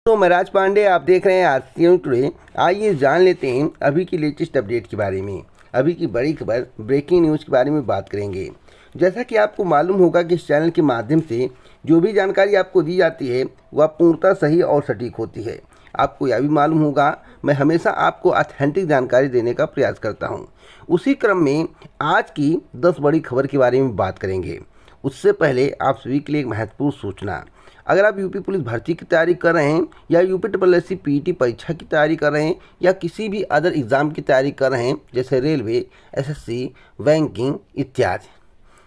तो मैं राज पांडे, आप देख रहे हैं आरसीएन टुडे। आइए जान लेते हैं अभी की लेटेस्ट अपडेट के बारे में। अभी की बड़ी खबर, ब्रेकिंग न्यूज़ के बारे में बात करेंगे। जैसा कि आपको मालूम होगा कि इस चैनल के माध्यम से जो भी जानकारी आपको दी जाती है वह पूर्णतः सही और सटीक होती है। आपको यह भी मालूम होगा मैं हमेशा आपको ऑथेंटिक जानकारी देने का प्रयास करता हूँ। उसी क्रम में आज की 10 बड़ी खबर के बारे में बात करेंगे। उससे पहले आप सभी के लिए एक महत्वपूर्ण सूचना। अगर आप यूपी पुलिस भर्ती की तैयारी कर रहे हैं या यूपी SSC पीईटी परीक्षा की तैयारी कर रहे हैं या किसी भी अदर एग्ज़ाम की तैयारी कर रहे हैं जैसे रेलवे, SSC, बैंकिंग इत्यादि,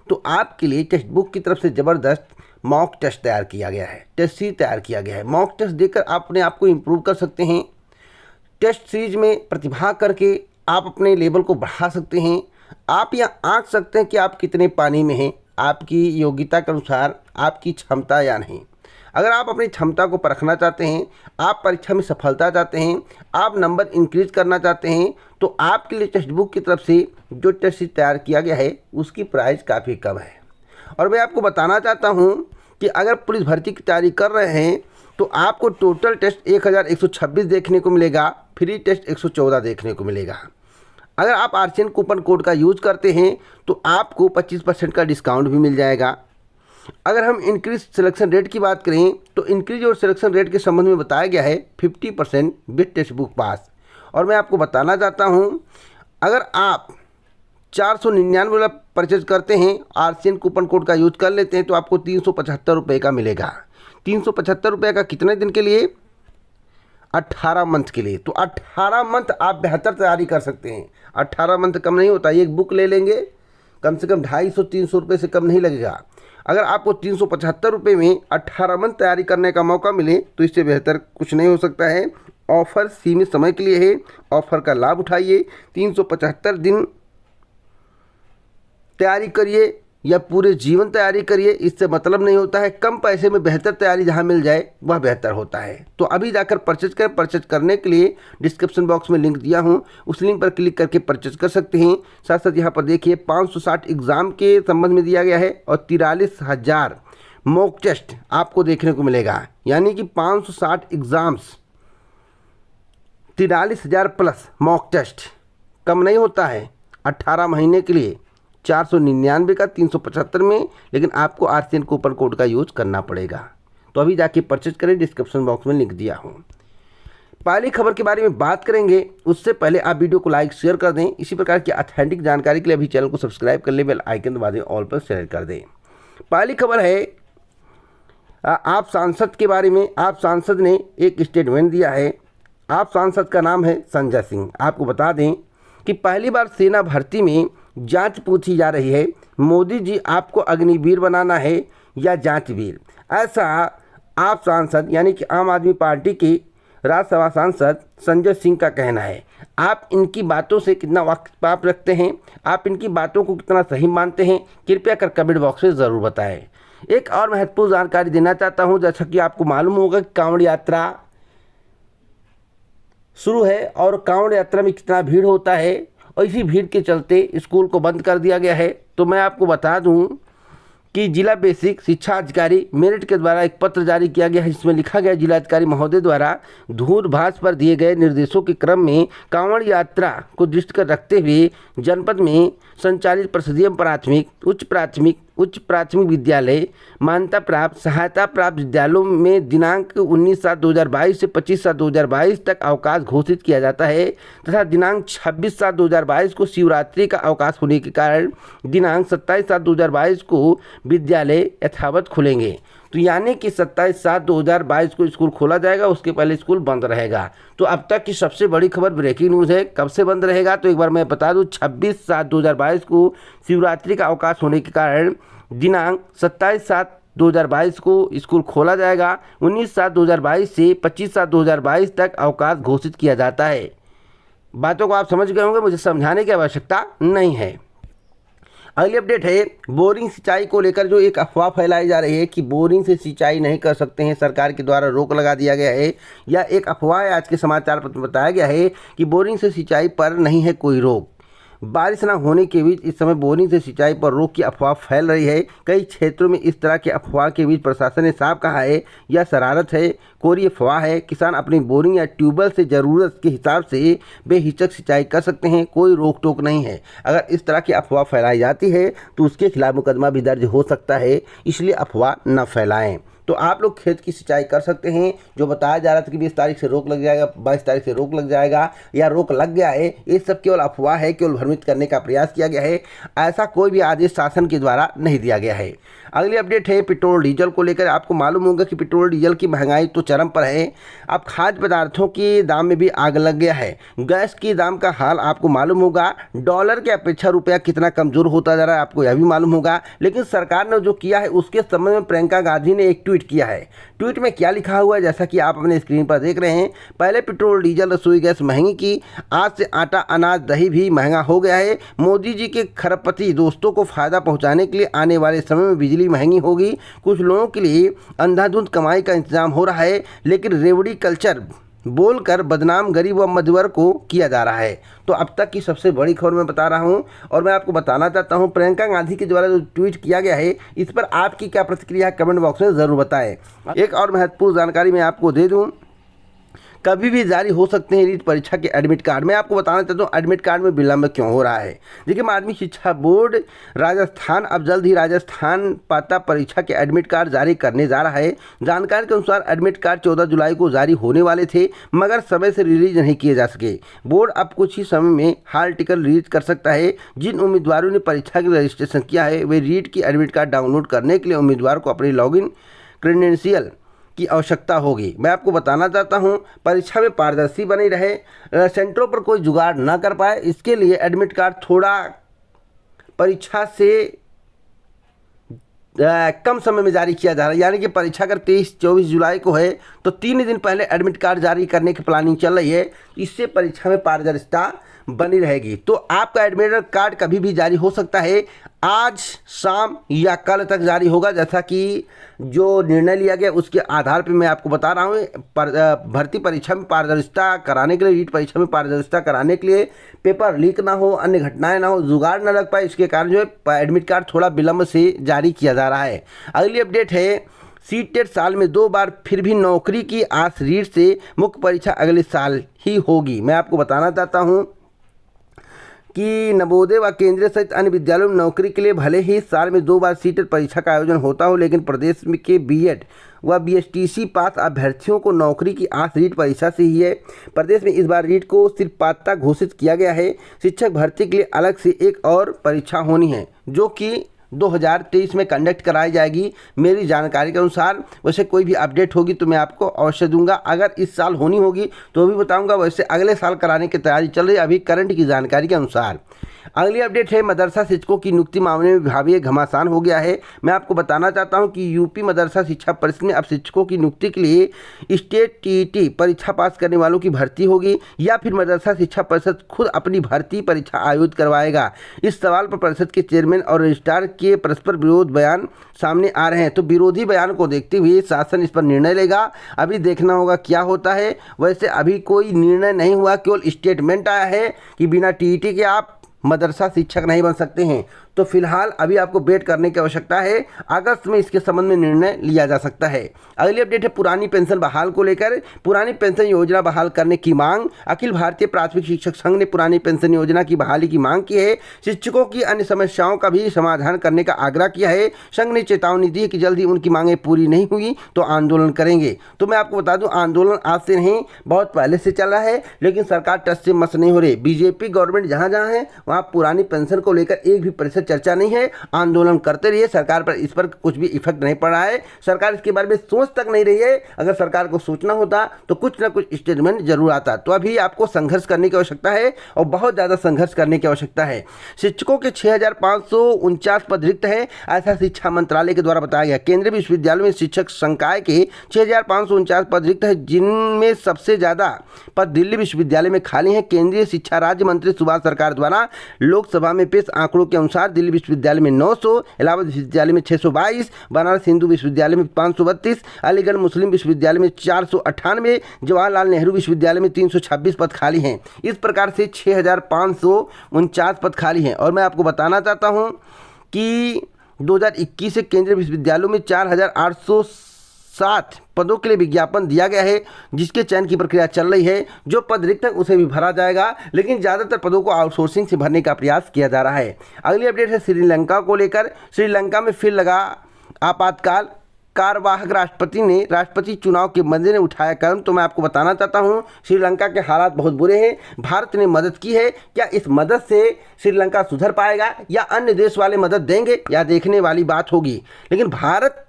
तो आपके लिए टेक्स्ट बुक की तरफ से ज़बरदस्त मॉक टेस्ट तैयार किया गया है। टेस्ट सीरीज तैयार किया गया है। मॉक टेस्ट देकर आप अपने आप को इम्प्रूव कर सकते हैं। टेस्ट सीरीज में प्रतिभाग करके आप अपने लेवल को बढ़ा सकते हैं। आप यह आंक सकते हैं कि आप कितने पानी में हैं, आपकी योग्यता के अनुसार आपकी क्षमता या नहीं। अगर आप अपनी क्षमता को परखना चाहते हैं, आप परीक्षा में सफलता चाहते हैं, आप नंबर इंक्रीज करना चाहते हैं, तो आपके लिए टेक्स्ट बुक की तरफ से जो टेस्ट सीरीज तैयार किया गया है उसकी प्राइस काफ़ी कम है। और मैं आपको बताना चाहता हूं कि अगर पुलिस भर्ती की तैयारी कर रहे हैं तो आपको टोटल टेस्ट 1126 देखने को मिलेगा, फ्री टेस्ट 114 देखने को मिलेगा। अगर आप आरसीएन कूपन कोड का यूज करते हैं तो आपको 25% का डिस्काउंट भी मिल जाएगा। अगर हम इंक्रीज सिलेक्शन रेट की बात करें तो इंक्रीज और सिलेक्शन रेट के संबंध में बताया गया है 50% विद टेक्स्ट बुक पास। और मैं आपको बताना चाहता हूं, अगर आप 499 वाला परचेज करते हैं, आरसीएन कूपन कोड का यूज कर लेते हैं तो आपको 375 रुपये का मिलेगा। 375 रुपये का कितने दिन के लिए? 18 मंथ के लिए। तो 18 मंथ आप बेहतर तैयारी कर सकते हैं। 18 मंथ कम नहीं होता। एक बुक ले लेंगे, कम से कम 250-300 रुपये से कम नहीं लगेगा। अगर आपको 375 रुपये में 18 मंथ तैयारी करने का मौका मिले तो इससे बेहतर कुछ नहीं हो सकता है। ऑफ़र सीमित समय के लिए है। ऑफ़र का लाभ उठाइए। 375 दिन तैयारी करिए या पूरे जीवन तैयारी करिए, इससे मतलब नहीं होता है। कम पैसे में बेहतर तैयारी जहां मिल जाए वह बेहतर होता है। तो अभी जाकर परचेज करें। परचेज करने के लिए डिस्क्रिप्शन बॉक्स में लिंक दिया हूं, उस लिंक पर क्लिक करके परचेज कर सकते हैं। साथ साथ यहां पर देखिए 560 एग्ज़ाम के संबंध में दिया गया है और 43,000 मॉक टेस्ट आपको देखने को मिलेगा। यानी कि 560 एग्ज़ाम्स, 43,000 प्लस मॉक टेस्ट कम नहीं होता है। 18 महीने के लिए 499 का 375 में, लेकिन आपको आरसीएन कूपन कोड का यूज करना पड़ेगा। तो अभी जाके परचेज करें, डिस्क्रिप्शन बॉक्स में लिंक दिया हूँ। पहली खबर के बारे में बात करेंगे, उससे पहले आप वीडियो को लाइक शेयर कर दें। इसी प्रकार की ऑथेंटिक जानकारी के लिए अभी चैनल को सब्सक्राइब कर ले, बेल आइकन दबा दें, ऑल पर शेयर कर दें। पहली खबर है आप सांसद के बारे में। आप सांसद ने एक स्टेटमेंट दिया है। आप सांसद का नाम है संजय सिंह। आपको बता दें कि पहली बार सेना भर्ती में जांच पूछी जा रही है। मोदी जी आपको अग्निवीर बनाना है या जांचवीर, ऐसा आप सांसद यानी कि आम आदमी पार्टी के राज्यसभा सांसद संजय सिंह का कहना है। आप इनकी बातों से कितना वाकिफ रखते हैं, आप इनकी बातों को कितना सही मानते हैं, कृपया कर कमेंट बॉक्स में ज़रूर बताएं। एक और महत्वपूर्ण जानकारी देना चाहता हूं, जैसा कि आपको मालूम होगा कि कांवड़ यात्रा शुरू है और कांवड़ यात्रा में कितना भीड़ होता है और इसी भीड़ के चलते स्कूल को बंद कर दिया गया है। तो मैं आपको बता दूं कि जिला बेसिक शिक्षा अधिकारी मेरठ के द्वारा एक पत्र जारी किया गया है, जिसमें लिखा गया जिलाधिकारी महोदय द्वारा दूरभाष पर दिए गए निर्देशों के क्रम में कांवड़ यात्रा को दृष्टिगत रखते हुए जनपद में संचालित प्रसिद्धियम प्राथमिक, उच्च प्राथमिक विद्यालय, मान्यता प्राप्त, सहायता प्राप्त विद्यालयों में दिनांक 19/7/2022 से 25/7/2022 तक अवकाश घोषित किया जाता है तथा दिनांक 26/7/2022 को शिवरात्रि का अवकाश होने के कारण दिनांक 27/7/2022 को विद्यालय यथावत खुलेंगे। तो यानी कि 27/7/2022 को स्कूल खोला जाएगा, उसके पहले स्कूल बंद रहेगा। तो अब तक की सबसे बड़ी खबर ब्रेकिंग न्यूज़ है। कब से बंद रहेगा तो एक बार मैं बता दूं, 26/7/2022 को शिवरात्रि का अवकाश होने के कारण दिनांक 27/7/2022 को स्कूल खोला जाएगा। 19/7/2022 से 25/7/2022 तक अवकाश घोषित किया जाता है। बातों को आप समझ गए होंगे, मुझे समझाने की आवश्यकता नहीं है। अगली अपडेट है बोरिंग सिंचाई को लेकर जो एक अफवाह फैलाई जा रही है कि बोरिंग से सिंचाई नहीं कर सकते हैं, सरकार के द्वारा रोक लगा दिया गया है, या एक अफवाह है। आज के समाचार पत्र में बताया गया है कि बोरिंग से सिंचाई पर नहीं है कोई रोक। बारिश न होने के बीच इस समय बोरिंग से सिंचाई पर रोक की अफवाह फैल रही है। कई क्षेत्रों में इस तरह के अफवाह के बीच प्रशासन ने साफ कहा है यह शरारत है, कोई अफवाह है। किसान अपनी बोरिंग या ट्यूबवेल से ज़रूरत के हिसाब से बेहिचक सिंचाई कर सकते हैं, कोई रोक टोक नहीं है। अगर इस तरह की अफवाह फैलाई जाती है तो उसके खिलाफ मुकदमा भी दर्ज हो सकता है, इसलिए अफवाह न फैलाएं। तो आप लोग खेत की सिंचाई कर सकते हैं। जो बताया जा रहा था कि 20 तारीख से रोक लग जाएगा, 22 तारीख से रोक लग जाएगा या रोक लग गया है, ये सब केवल अफवाह है, केवल भ्रमित करने का प्रयास किया गया है। ऐसा कोई भी आदेश शासन के द्वारा नहीं दिया गया है। अगली अपडेट है पेट्रोल डीजल को लेकर। आपको मालूम होगा कि पेट्रोल डीजल की महंगाई तो चरम पर है। अब खाद्य पदार्थों के दाम में भी आग लग गया है। गैस की दाम का हाल आपको मालूम होगा। डॉलर की अपेक्षा रुपया कितना कमज़ोर होता जा रहा है, आपको यह भी मालूम होगा। लेकिन सरकार ने जो किया है उसके संबंध में प्रियंका गांधी ने एक ट्वीट किया है। ट्वीट में क्या लिखा हुआ है जैसा कि आप अपने स्क्रीन पर देख रहे हैं। पहले पेट्रोल डीजल रसोई गैस महंगी की, आज से आटा अनाज दही भी महंगा हो गया है। मोदी जी के खरबपति दोस्तों को फायदा पहुंचाने के लिए आने वाले समय में बिजली महंगी होगी। कुछ लोगों के लिए अंधाधुंध कमाई का इंतजाम हो रहा है, लेकिन रेवड़ी कल्चर बोलकर बदनाम गरीब व मध्यवर्ग को किया जा रहा है। तो अब तक की सबसे बड़ी खबर मैं बता रहा हूं और मैं आपको बताना चाहता हूं प्रियंका गांधी के द्वारा जो ट्वीट किया गया है इस पर आपकी क्या प्रतिक्रिया है, कमेंट बॉक्स में ज़रूर बताएं। एक और महत्वपूर्ण जानकारी मैं आपको दे दूं, कभी भी जारी हो सकते हैं रीट परीक्षा के एडमिट कार्ड। मैं आपको बताना चाहता हूँ एडमिट कार्ड में विलंब क्यों हो रहा है। देखिए, माध्यमिक शिक्षा बोर्ड राजस्थान अब जल्द ही राजस्थान पात्रता परीक्षा के एडमिट कार्ड जारी करने जा रहा है। जानकारी के अनुसार एडमिट कार्ड 14 जुलाई को जारी होने वाले थे, मगर समय से रिलीज नहीं किए जा सके। बोर्ड अब कुछ ही समय में हाल टिकट रिलीज कर सकता है। जिन उम्मीदवारों ने परीक्षा के लिए रजिस्ट्रेशन किया है वे रीट की एडमिट कार्ड डाउनलोड करने के लिए उम्मीदवार को अपनी लॉगिन क्रेडेंशियल की आवश्यकता होगी। मैं आपको बताना चाहता हूं परीक्षा में पारदर्शी बनी रहे, सेंटरों पर कोई जुगाड़ ना कर पाए, इसके लिए एडमिट कार्ड थोड़ा परीक्षा से कम समय में जारी किया जा रहा है। यानी कि परीक्षा अगर 23-24 जुलाई को है तो 3 दिन पहले एडमिट कार्ड जारी करने की प्लानिंग चल रही है। इससे परीक्षा में पारदर्शिता बनी रहेगी। तो आपका एडमिट कार्ड कभी भी जारी हो सकता है, आज शाम या कल तक जारी होगा। जैसा कि जो निर्णय लिया गया उसके आधार पर मैं आपको बता रहा हूँ। भर्ती परीक्षा में पारदर्शिता कराने के लिए, रीट परीक्षा में पारदर्शिता कराने के लिए पेपर लीक ना हो, अन्य घटनाएं ना हो, जुगाड़ ना लग पाए, इसके कारण जो है एडमिट कार्ड थोड़ा विलंब से जारी किया जा रहा है। अगली अपडेट है सीटेट साल में 2 बार फिर भी नौकरी की आस, रीट से मुख्य परीक्षा अगले साल ही होगी। मैं आपको बताना चाहता हूँ कि नवोदय व केंद्रीय सहित अन्य विद्यालयों में नौकरी के लिए भले ही साल में 2 बार सीटेट परीक्षा का आयोजन होता हो, लेकिन प्रदेश में के बीएड व बीएसटीसी पास अभ्यर्थियों को नौकरी की आस रीट परीक्षा से ही है। प्रदेश में इस बार रीट को सिर्फ पात्रता घोषित किया गया है। शिक्षक भर्ती के लिए अलग से एक और परीक्षा होनी है जो कि 2023 में कंडक्ट कराई जाएगी मेरी जानकारी के अनुसार। वैसे कोई भी अपडेट होगी तो मैं आपको अवश्य दूंगा। अगर इस साल होनी होगी तो भी बताऊंगा, वैसे अगले साल कराने की तैयारी चल रही है अभी करंट की जानकारी के अनुसार। अगली अपडेट है मदरसा शिक्षकों की नियुक्ति मामले में विभागीय घमासान हो गया है। मैं आपको बताना चाहता हूं कि यूपी मदरसा शिक्षा परिषद ने अब शिक्षकों की नियुक्ति के लिए स्टेट टीईटी परीक्षा पास करने वालों की भर्ती होगी या फिर मदरसा शिक्षा परिषद खुद अपनी भर्ती परीक्षा आयोजित करवाएगा। इस सवाल पर परिषद के चेयरमैन और रजिस्ट्रार के परस्पर विरोध बयान सामने आ रहे हैं। तो विरोधी बयान को देखते हुए शासन इस पर निर्णय लेगा। अभी देखना होगा क्या होता है। वैसे अभी कोई निर्णय नहीं हुआ, केवल स्टेटमेंट आया है कि बिना टीईटी के आप मदरसा शिक्षक नहीं बन सकते हैं। तो फिलहाल अभी आपको वेट करने की आवश्यकता है, अगस्त में इसके संबंध में निर्णय लिया जा सकता है। अगली अपडेट है पुरानी पेंशन बहाल को लेकर। पुरानी पेंशन योजना बहाल करने की मांग। अखिल भारतीय प्राथमिक शिक्षक संघ ने पुरानी पेंशन योजना की बहाली की मांग की है। शिक्षकों की अन्य समस्याओं का भी समाधान करने का आग्रह किया है। संघ ने चेतावनी दी है कि जल्दी उनकी मांगें पूरी नहीं हुई तो आंदोलन करेंगे। तो मैं आपको बता दूं आंदोलन आज से नहीं, बहुत पहले से चल रहा है, लेकिन सरकार टस से मस नहीं हो रही। बीजेपी गवर्नमेंट जहाँ जहाँ है वहाँ पुरानी पेंशन को लेकर एक भी प्रतिशत चर्चा नहीं है। आंदोलन करते रहिए, सरकार पर इस पर कुछ भी इफेक्ट नहीं पड़ रहा है। सरकार इसके बारे में सोच तक नहीं रही है। अगर सरकार को सोचना होता तो कुछ ना कुछ स्टेटमेंट जरूर आता। तो अभी आपको संघर्ष करने की आवश्यकता है और बहुत ज़्यादा संघर्ष करने की आवश्यकता है। शिक्षकों के 6549 पद रिक्त हैं, ऐसा शिक्षा मंत्रालय के द्वारा बताया गया। केंद्रीय विश्वविद्यालय में शिक्षक संकाय के 6549 पद रिक्त है, जिनमें सबसे ज़्यादा पद दिल्ली विश्वविद्यालय में खाली हैं। केंद्रीय शिक्षा राज्य मंत्री सुभाष सरकार द्वारा लोकसभा में पेश आंकड़ों के अनुसार दिल्ली विश्वविद्यालय में 900, इलाहाबाद विश्वविद्यालय में 622, बनारस हिंदू विश्वविद्यालय में 532, अलीगढ़ मुस्लिम विश्वविद्यालय में 498, जवाहरलाल नेहरू विश्वविद्यालय में 326 पद खाली हैं। इस प्रकार से 6549 पद खाली हैं। और मैं आपको बताना चाहता हूँ कि 2021 से केंद्रीय विश्वविद्यालयों में 4860 पदों के लिए विज्ञापन दिया गया है, जिसके चयन की प्रक्रिया चल रही है। जो पद रिक्त है उसे भी भरा जाएगा, लेकिन ज़्यादातर पदों को आउटसोर्सिंग से भरने का प्रयास किया जा रहा है। अगली अपडेट है श्रीलंका को लेकर। श्रीलंका में फिर लगा आपातकाल। कार्यवाहक राष्ट्रपति ने राष्ट्रपति चुनाव के मद्देनजर उठाया कदम। तो मैं आपको बताना चाहता हूं, श्रीलंका के हालात बहुत बुरे हैं। भारत ने मदद की है, क्या इस मदद से श्रीलंका सुधर पाएगा या अन्य देश वाले मदद देंगे, या देखने वाली बात होगी। लेकिन भारत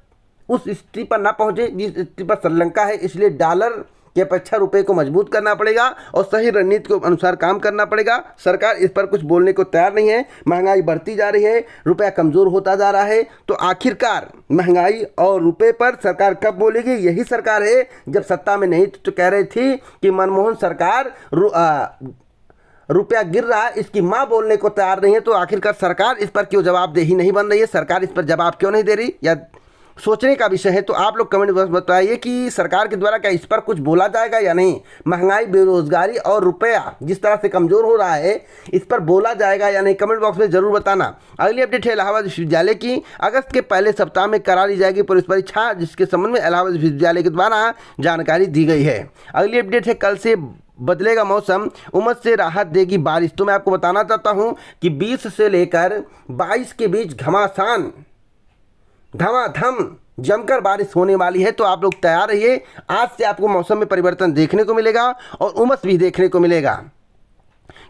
उस स्थिति पर ना पहुंचे जिस स्थिति पर श्रीलंका है, इसलिए डॉलर की अपेक्षा रुपए को मजबूत करना पड़ेगा और सही रणनीति के अनुसार काम करना पड़ेगा। सरकार इस पर कुछ बोलने को तैयार नहीं है। महंगाई बढ़ती जा रही है, रुपया कमज़ोर होता जा रहा है, तो आखिरकार महंगाई और रुपए पर सरकार कब बोलेगी? यही सरकार है जब सत्ता में नहीं तो कह रही थी कि मनमोहन सरकार रुपया गिर रहा है, इसकी माँ बोलने को तैयार नहीं है। तो आखिरकार सरकार इस पर क्यों जवाबदेही नहीं बन रही है? सरकार इस पर जवाब क्यों नहीं दे रही, या सोचने का विषय है। तो आप लोग कमेंट बॉक्स में बताइए कि सरकार के द्वारा क्या इस पर कुछ बोला जाएगा या नहीं। महंगाई, बेरोजगारी और रुपया जिस तरह से कमज़ोर हो रहा है, इस पर बोला जाएगा या नहीं, कमेंट बॉक्स में जरूर बताना। अगली अपडेट है इलाहाबाद विश्वविद्यालय की। अगस्त के पहले सप्ताह में करा ली जाएगी पुलिस परीक्षा, जिसके संबंध में इलाहाबाद विश्वविद्यालय के द्वारा जानकारी दी गई है। अगली अपडेट है कल से बदलेगा मौसम, उमस से राहत देगी बारिश। तो मैं आपको बताना चाहता हूँ कि 20 से लेकर 22 के बीच घमासान धमाधम जमकर बारिश होने वाली है। तो आप लोग तैयार रहिए। आज से आपको मौसम में परिवर्तन देखने को मिलेगा और उमस भी देखने को मिलेगा।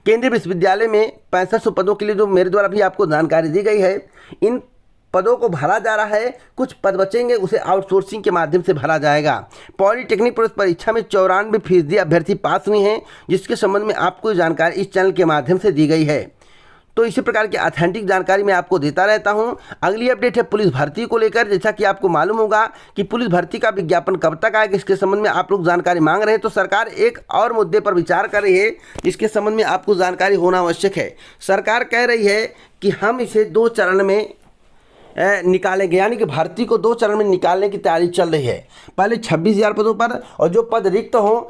केंद्रीय विश्वविद्यालय में 6500 पदों के लिए जो मेरे द्वारा भी आपको जानकारी दी गई है, इन पदों को भरा जा रहा है। कुछ पद बचेंगे, उसे आउटसोर्सिंग के माध्यम से भरा जाएगा। पॉलिटेक्निक प्रवेश परीक्षा में 94% अभ्यर्थी पास हुए हैं, जिसके संबंध में आपको जानकारी इस चैनल के माध्यम से दी गई है। तो इसी प्रकार की ऑथेंटिक जानकारी मैं आपको देता रहता हूं। अगली अपडेट है पुलिस भर्ती को लेकर। जैसा कि आपको मालूम होगा कि पुलिस भर्ती का विज्ञापन कब तक आएगा, इसके संबंध में आप लोग जानकारी मांग रहे हैं। तो सरकार एक और मुद्दे पर विचार कर रही है, जिसके संबंध में आपको जानकारी होना आवश्यक है। सरकार कह रही है कि हम इसे 2 चरण में निकालेंगे, यानी कि भर्ती को 2 चरण में निकालने की तैयारी चल रही है। पहले 26,000 पदों पर, और जो पद रिक्त हों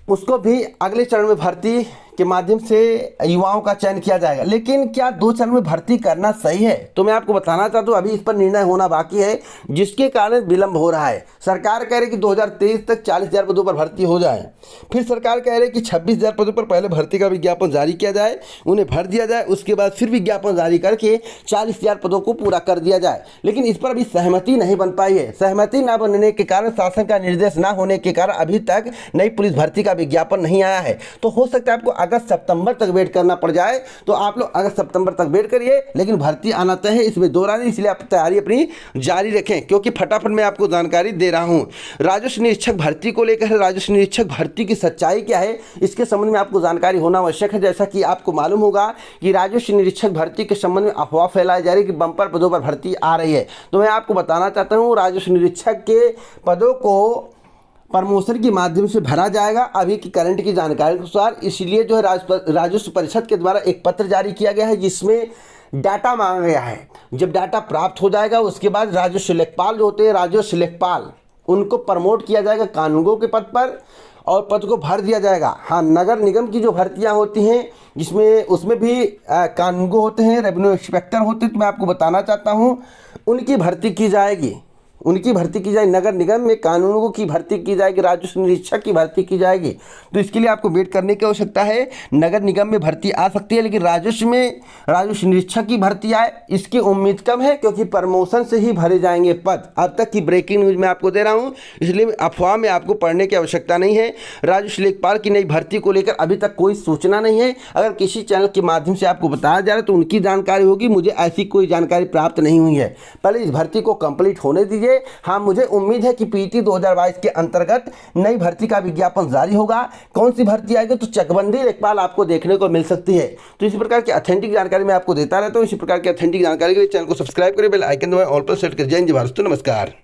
उसको भी अगले चरण में भर्ती के माध्यम से युवाओं का चयन किया जाएगा। लेकिन क्या 2 चरण में भर्ती करना सही है? तो मैं आपको बताना चाहता हूँ, अभी इस पर निर्णय होना बाकी है, जिसके कारण विलंब हो रहा है। सरकार कह रही है कि 2023 तक 40,000 पदों पर भर्ती हो जाए। फिर सरकार कह रही है कि 26,000 पदों पर पहले भर्ती का विज्ञापन जारी किया जाए, उन्हें भर दिया जाए, उसके बाद फिर विज्ञापन जारी करके 40,000 पदों को पूरा कर दिया जाए। लेकिन इस पर अभी सहमति नहीं बन पाई है। सहमति न बनने के कारण, शासन का निर्देश न होने के कारण अभी तक नई पुलिस भर्ती का विज्ञापन नहीं आया है। तो हो सकता है आपको अगस्त सितंबर तक वेट करना पड़ जाए। तो आप लोग अगस्त सितंबर तक वेट करिए, लेकिन भर्ती आना तय है, इसमें दो राय नहीं। इसलिए आप तैयारी अपनी जारी रखें, क्योंकि फटाफट मैं आपको जानकारी दे रहा हूं। राजस्व निरीक्षक भर्ती को लेकर राजस्व निरीक्षक भर्ती की सच्चाई क्या है, इसके संबंध में आपको जानकारी होना आवश्यक है। जैसा कि आपको मालूम होगा कि राजस्व निरीक्षक भर्ती के संबंध में अफवाह फैलाई जा रही है कि बम्पर पदों पर भर्ती आ रही है। तो मैं आपको बताना चाहता हूँ, राजस्व निरीक्षक के पदों को प्रमोशन के माध्यम से भरा जाएगा अभी की करंट की जानकारी के अनुसार। इसलिए जो है राजस्व परिषद के द्वारा एक पत्र जारी किया गया है, जिसमें डाटा मांगा गया है। जब डाटा प्राप्त हो जाएगा, उसके बाद राजस्व लेखपाल जो होते हैं, राजस्व लेखपाल, उनको प्रमोट किया जाएगा कानूनगो के पद पर और पद को भर दिया जाएगा। हाँ, नगर निगम की जो भर्तियाँ होती हैं, जिसमें उसमें भी कानूनगो होते हैं, रेवेन्यू इंस्पेक्टर होते हैं, तो मैं आपको बताना चाहता हूँ उनकी भर्ती की जाएगी। उनकी भर्ती की जाएगी। नगर निगम में कानूनगो की भर्ती की जाएगी, राजस्व निरीक्षक की भर्ती की जाएगी। तो इसके लिए आपको वेट करने की आवश्यकता है। नगर निगम में भर्ती आ सकती है, लेकिन राजस्व में राजस्व निरीक्षक की भर्ती आए, इसकी उम्मीद कम है, क्योंकि प्रमोशन से ही भरे जाएंगे पद। अब तक की ब्रेकिंग न्यूज मैं आपको दे रहा हूँ, इसलिए अफवाह में आपको पढ़ने की आवश्यकता नहीं है। राजस्व लेखपाल की नई भर्ती को लेकर अभी तक कोई सूचना नहीं है। अगर किसी चैनल के माध्यम से आपको बताया जा रहा है तो उनकी जानकारी होगी, मुझे ऐसी कोई जानकारी प्राप्त नहीं हुई है। पहले इस भर्ती को कंप्लीट होने दीजिए। हाँ, मुझे उम्मीद है कि पीटी 2022 के अंतर्गत नई भर्ती का विज्ञापन जारी होगा। कौन सी भर्ती आएगी, तो चकबंदी लेखपाल आपको देखने को मिल सकती है। तो इसी प्रकार की ऑथेंटिक जानकारी मैं आपको देता रहता हूँ। इसी प्रकार की ऑथेंटिक जानकारी के लिए चैनल को सब्सक्राइब करें, बेल आइकन दबाएं, ऑल पर सेट करें। जय हिंद, जय भारत, नमस्कार।